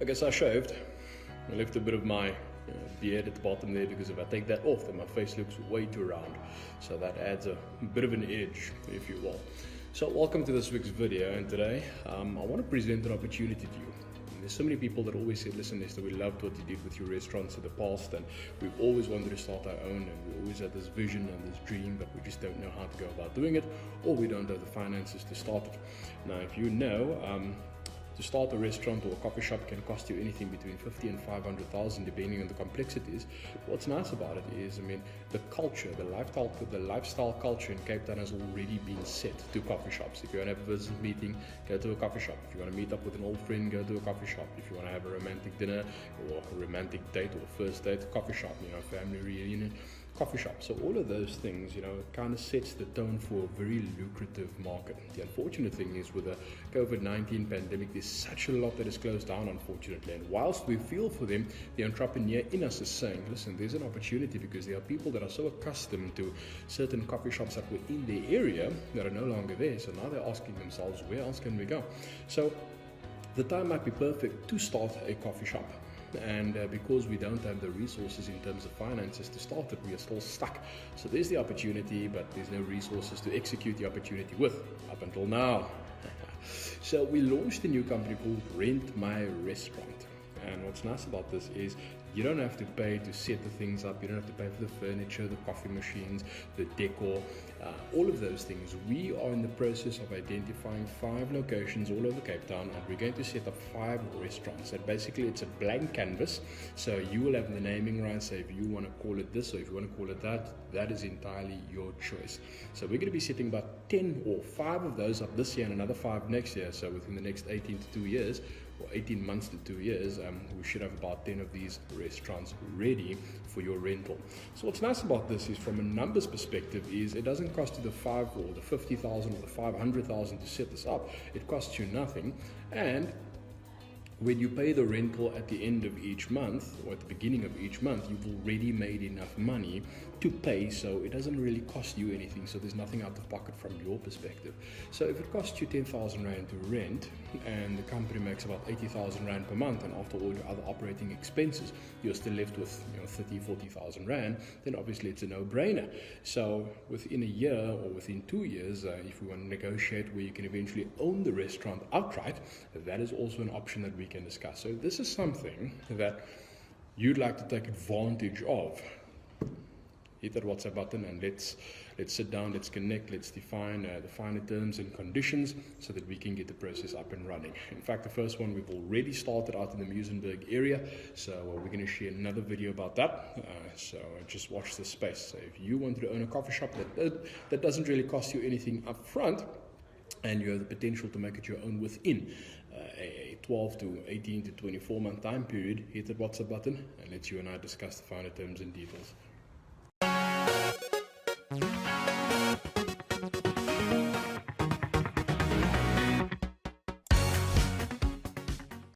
I guess I shaved. I left a bit of my beard at the bottom there because if I take that off then my face looks way too round. So that adds a bit of an edge, if you will. So welcome to this week's video, and today I want to present an opportunity to you. There's so many people that always say, listen Lester, we loved what you did with your restaurants in the past and we've always wanted to start our own, and we always had this vision and this dream, but we just don't know how to go about doing it, or we don't have the finances to start it. Now if you know, to start a restaurant or a coffee shop can cost you anything between 50 and 500,000 depending on the complexities. What's nice about it is, the culture, the lifestyle culture in Cape Town has already been set to coffee shops. If you want to have a business meeting, go to a coffee shop. If you want to meet up with an old friend, go to a coffee shop. If you want to have a romantic dinner or a romantic date or first date, coffee shop, family reunion, coffee shop. So all of those things, it kind of sets the tone for a very lucrative market. The unfortunate thing is with the COVID-19 pandemic, there's such a lot that is closed down, unfortunately. And whilst we feel for them, the entrepreneur in us is saying, listen, there's an opportunity because there are people that are so accustomed to certain coffee shops that were in their area that are no longer there. So now they're asking themselves, where else can we go? So the time might be perfect to start a coffee shop. And because we don't have the resources in terms of finances to start it, we are still stuck. So there's the opportunity, but there's no resources to execute the opportunity with, up until now. So we launched a new company called Rent My Restaurant. And what's nice about this is you don't have to pay to set the things up. You don't have to pay for the furniture, the coffee machines, the decor, all of those things. We are in the process of identifying 5 locations all over Cape Town, and we're going to set up 5 restaurants. And basically it's a blank canvas. So you will have the naming rights. So if you want to call it this or if you want to call it that, that is entirely your choice. So we're going to be setting about 10 or 5 of those up this year and another 5 next year. So within the next 18 to 2 years, or 18 months to 2 years, we should have about 10 of these restaurants ready for your rental. So what's nice about this is, from a numbers perspective, is it doesn't cost you the 5 or the 50,000 or the 500,000 to set this up. It costs you nothing. And when you pay the rental at the end of each month or at the beginning of each month, you've already made enough money to pay, so it doesn't really cost you anything. So there's nothing out of pocket from your perspective. So if it costs you 10,000 Rand to rent and the company makes about 80,000 Rand per month, and after all your other operating expenses, you're still left with 30, 40,000 Rand, then obviously it's a no-brainer. So within a year or within 2 years, if we want to negotiate where you can eventually own the restaurant outright, that is also an option that we can discuss. So this is something that you'd like to take advantage of. Hit that WhatsApp button and let's sit down, let's connect, let's define the terms and conditions so that we can get the process up and running. In fact, the first one we've already started out in the Muizenberg area, so we're going to share another video about that. So just watch this space. So if you wanted to own a coffee shop that doesn't really cost you anything up front, and you have the potential to make it your own within a 12 to 18 to 24 month time period, hit that WhatsApp button and let you and I discuss the finer terms and details.